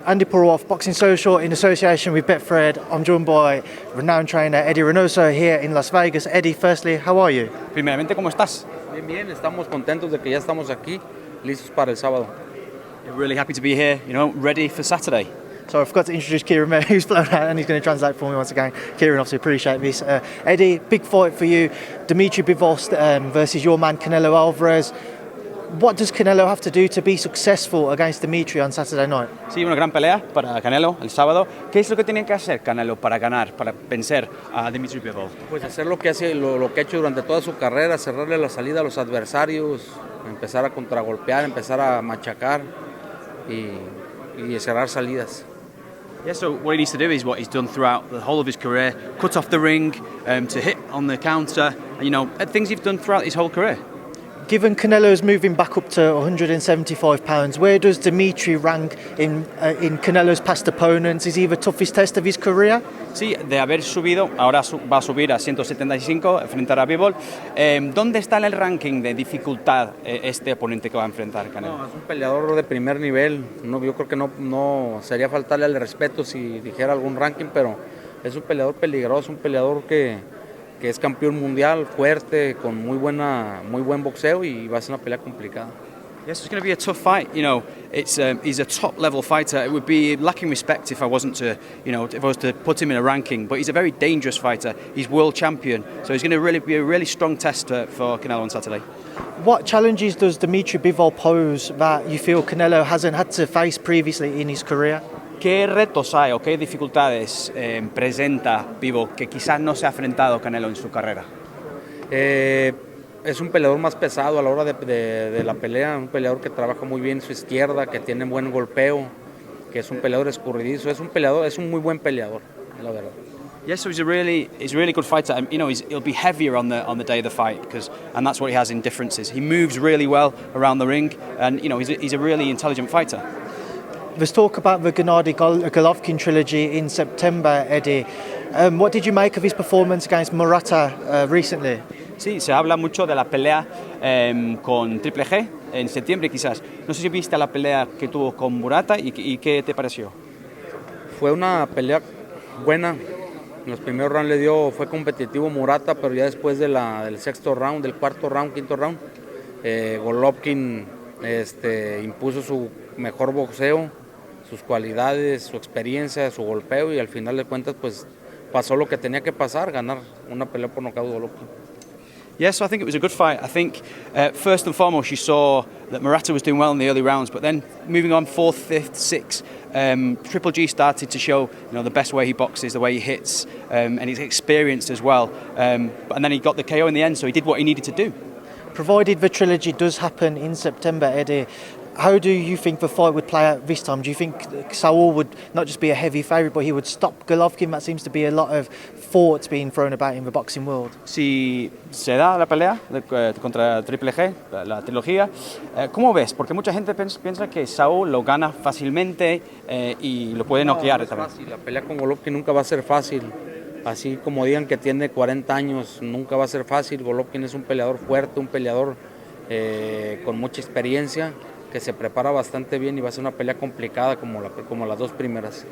Andi Purewal, Boxing Social, in association with Betfred. I'm joined by renowned trainer Eddy Reynoso here in Las Vegas. Eddie, firstly, how are you? Primeramente, ¿cómo estás? Bien, bien, estamos contentos de que ya estamos aquí, listos para el sábado. You're really happy to be here, ready for Saturday. So I forgot to introduce Kieran Mayer, who's flown out and he's going to translate for me once again. Kieran, obviously appreciate this. Eddie, big fight for you. Dimitri Bivol versus your man Canelo Alvarez. What does Canelo have to do to be successful against Dimitri on Saturday night? Sí, una gran pelea para Canelo el sábado. ¿Qué es lo que tiene que hacer Canelo para ganar, para vencer a Dimitri Bivol? Pues hacer lo que lo que ha hecho durante toda su carrera, cerrarle la salida a los adversarios, empezar a contragolpear, empezar a machacar y cerrar salidas. Yeah, so what he needs to do is what he's done throughout the whole of his career, cut off the ring, to hit on the counter, things he's done throughout his whole career. Given Canelo's moving back up to 175 pounds, where does Dimitri rank in Canelo's past opponents? Is he the toughest test of his career? Sí, de haber subido, ahora va a subir a 175, enfrentar a Bivol. ¿Dónde está en el ranking de dificultad este oponente que va a enfrentar Canelo? No, es un peleador de primer nivel. No, yo creo que no sería faltarle al respeto si dijera algún ranking, pero es un peleador peligroso, un peleador que es campeón mundial, fuerte, con muy buen boxeo y va a ser una pelea complicada. Yes, it's going to be a tough fight. He's a top-level fighter. It would be lacking respect if I wasn't to, if I was to put him in a ranking. But he's a very dangerous fighter. He's world champion, so he's going to really be a really strong test for Canelo on Saturday. What challenges does Dimitri Bivol pose that you feel Canelo hasn't had to face previously in his career? ¿Qué retos hay o qué dificultades presenta Bivol que quizás no se ha enfrentado Canelo en su carrera? Es un peleador más pesado a la hora de la pelea, un peleador que trabaja muy bien su izquierda, que tiene buen golpeo, que es un peleador escurridizo, es un muy buen peleador, la verdad. Yes, so he's a really good fighter. He'll be heavier on the day of the fight and that's what he has in differences. He moves really well around the ring, and he's a really intelligent fighter. There's talk about the Gennady Golovkin trilogy in September, Eddie. What did you make of his performance against Murata recently? Sí, se habla mucho de la pelea con Triple G en septiembre quizás. No sé si viste la pelea que tuvo con Murata y qué te pareció. Fue una pelea buena. En los primeros rounds fue competitivo Murata, pero ya después del sexto round, del cuarto round, quinto round, Golovkin impuso su mejor boxeo, sus cualidades, su experiencia, su golpeo, y al final de cuentas pues pasó lo que tenía que pasar, ganar una pelea por nocaut Golovkin. Yes, I think it was a good fight. I think first and foremost you saw that Murata was doing well in the early rounds, but then moving on 4th, 5th, 6th, Triple G started to show the best way he boxes, the way he hits, and he's experienced as well. And then he got the KO in the end, so he did what he needed to do. Provided the trilogy does happen in September, Eddie, how do you think the fight would play out this time? Do you think Saul would not just be a heavy favourite, but he would stop Golovkin? That seems to be a lot of thoughts being thrown about in the boxing world. Si se da la pelea contra Triple G, la trilogía, ¿cómo ves? Porque mucha gente piensa que Saul lo gana fácilmente y lo puede noquear. No es fácil. La pelea con Golovkin nunca va a ser fácil. Así como digan que tiene 40 años, nunca va a ser fácil. Golovkin es un peleador fuerte, un peleador con mucha experiencia, que se prepara bastante bien y va a ser una pelea complicada como las dos primeras.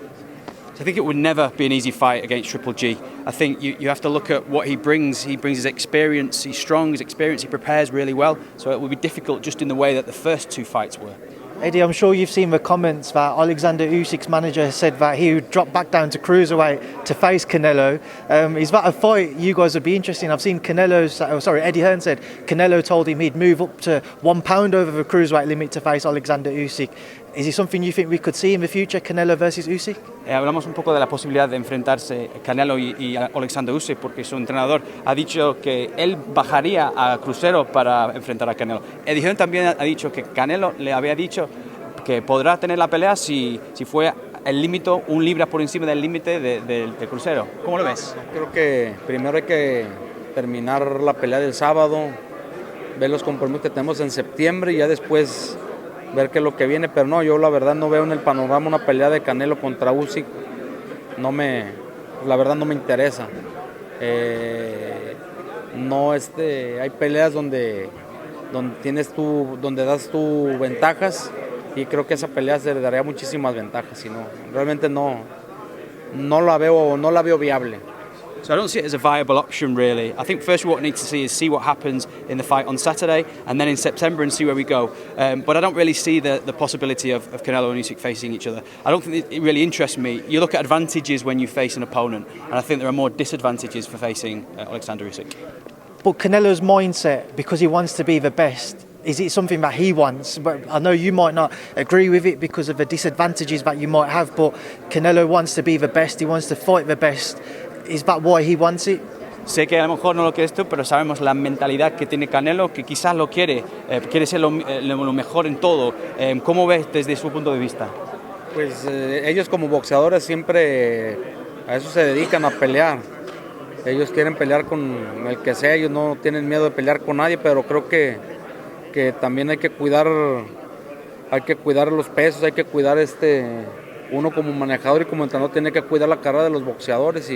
So I think it would never be an easy fight against Triple G. I think you have to look at what he brings. He brings his experience. He's strong, his experience. He prepares really well. So it would be difficult just in the way that the first two fights were. Eddie, I'm sure you've seen the comments that Alexander Usyk's manager said that he would drop back down to cruiserweight to face Canelo. Is that a fight you guys would be interested in? I've seen Eddie Hearn said Canelo told him he'd move up to 1 pound over the cruiserweight limit to face Alexander Usyk. Is it something you think we could see in the future, Canelo versus Usyk? Hablamos un poco de la posibilidad de enfrentarse Canelo y Alexander Usyk, porque su entrenador ha dicho que él bajaría a crucero para enfrentar a Canelo. Eddy Reynoso también ha dicho que Canelo le había dicho que podrá tener la pelea si fue el límite, 1 libra por encima del límite del crucero. ¿Cómo lo ves? Creo que primero hay que terminar la pelea del sábado, ver los compromisos que tenemos en septiembre y ya después ver qué es lo que viene, pero no, yo la verdad no veo en el panorama una pelea de Canelo contra Usyk. La verdad no me interesa. Hay peleas donde das tú ventajas y creo que esa pelea se le daría muchísimas ventajas, y no, realmente no la veo viable. So I don't see it as a viable option, really. I think first what we need to see what happens in the fight on Saturday, and then in September and see where we go. But I don't really see the possibility of Canelo and Usyk facing each other. I don't think it really interests me. You look at advantages when you face an opponent, and I think there are more disadvantages for facing Alexander Usyk. But Canelo's mindset, because he wants to be the best, is it something that he wants? But I know you might not agree with it because of the disadvantages that you might have, but Canelo wants to be the best, he wants to fight the best. Is that why he wants it? Sé que a lo mejor no lo quieres tú, pero sabemos la mentalidad que tiene Canelo, que quizás lo quiere ser lo mejor en todo. ¿Cómo ves desde su punto de vista? Pues ellos como boxeadores siempre a eso se dedican, a pelear. Ellos quieren pelear con el que sea, ellos no tienen miedo de pelear con nadie, pero creo que también hay que cuidar los pesos, hay que cuidar uno como manejador y como entrenador tiene que cuidar la carrera de los boxeadores,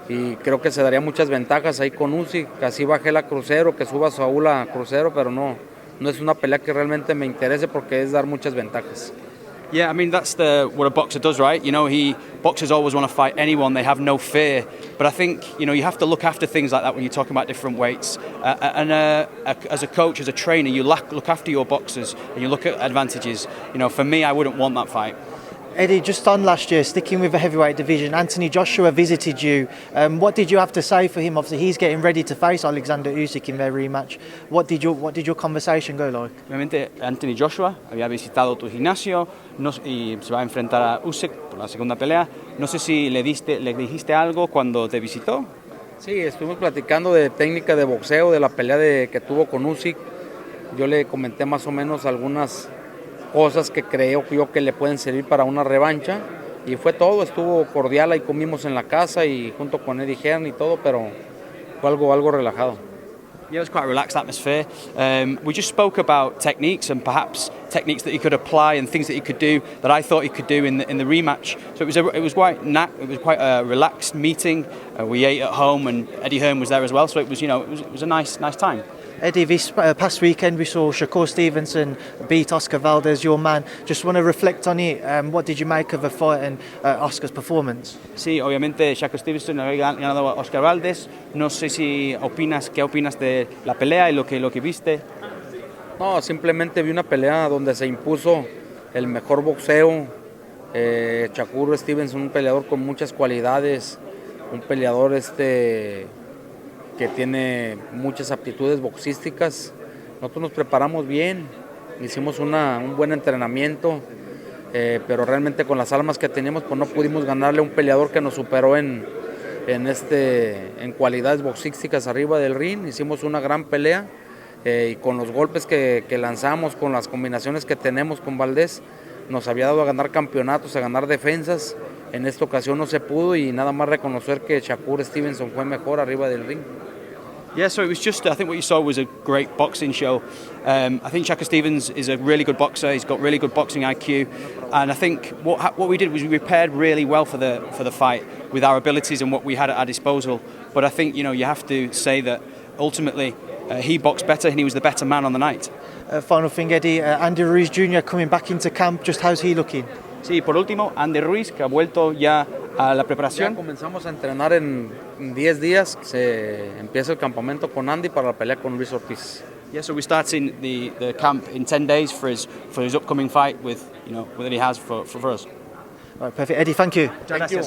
y creo que se daría muchas ventajas ahí con Usyk, que así baje la crucero, que suba Saúl a crucero, pero no es una pelea que realmente me interese porque es dar muchas ventajas. Yeah, I mean, that's what a boxer does, right? You know, boxers always want to fight anyone. They have no fear. But I think, you have to look after things like that when you're talking about different weights. As a coach, as a trainer, you look after your boxers and you look at advantages. For me, I wouldn't want that fight. Eddie, just on last year, sticking with the heavyweight division, Anthony Joshua visited you. What did you have to say for him? Obviously, he's getting ready to face Alexander Usyk in their rematch. What did your conversation go like? Obviamente, Anthony Joshua había visitado tu gimnasio y se va a enfrentar a Usyk por la segunda pelea. No sé si le dijiste algo cuando te visitó. Sí, estuvimos platicando de técnica de boxeo, de la pelea que tuvo con Usyk. Yo le comenté más o menos algunas cosas que creo yo que le pueden servir para una revancha, y fue todo, estuvo cordial, ahí comimos en la casa y junto con Eddy Reynoso y todo, pero fue algo relajado. Yeah, it was quite a relaxed atmosphere. We just spoke about techniques and perhaps techniques that he could apply and things that he could do that I thought he could do in the rematch. So it was quite a relaxed meeting. We ate at home and Eddy Reynoso was there as well. So it was a nice time. Eddie, this past weekend we saw Shakur Stevenson beat Oscar Valdez, your man. Just want to reflect on it. What did you make of the fight and Oscar's performance? Sí, obviamente Shakur Stevenson había ganado a Oscar Valdez. No sé si qué opinas de la pelea y lo que viste. No, simplemente vi una pelea donde se impuso el mejor boxeo. Shakur Stevenson, un peleador con muchas cualidades, un peleador que tiene muchas aptitudes boxísticas. Nosotros nos preparamos bien, hicimos un buen entrenamiento, pero realmente con las armas que teníamos pues no pudimos ganarle a un peleador que nos superó en cualidades boxísticas arriba del ring. Hicimos una gran pelea, y con los golpes que lanzamos, con las combinaciones que tenemos con Valdez, nos había dado a ganar campeonatos, a ganar defensas. En esta ocasión no se pudo, y nada más reconocer que Shakur Stevenson fue mejor arriba del ring. Yeah, so it was just, I think what you saw was a great boxing show. I think Shakur Stevens is a really good boxer. He's got really good boxing IQ. And I think what we did was we prepared really well for the fight with our abilities and what we had at our disposal. But I think, you have to say that ultimately he boxed better and he was the better man on the night. Final thing, Eddie, Andi Ruiz Jr. coming back into camp, just how's he looking? Sí, por último, Andi Ruiz, que ha vuelto ya a la preparación. Ya comenzamos a entrenar en 10 días, se empieza el campamento con Andy para la pelea con Luis Ortiz. Yeah, so we're starting the camp in 10 days for his upcoming fight with that he has for us. All right, perfect. Eddie, thank you. Thank you.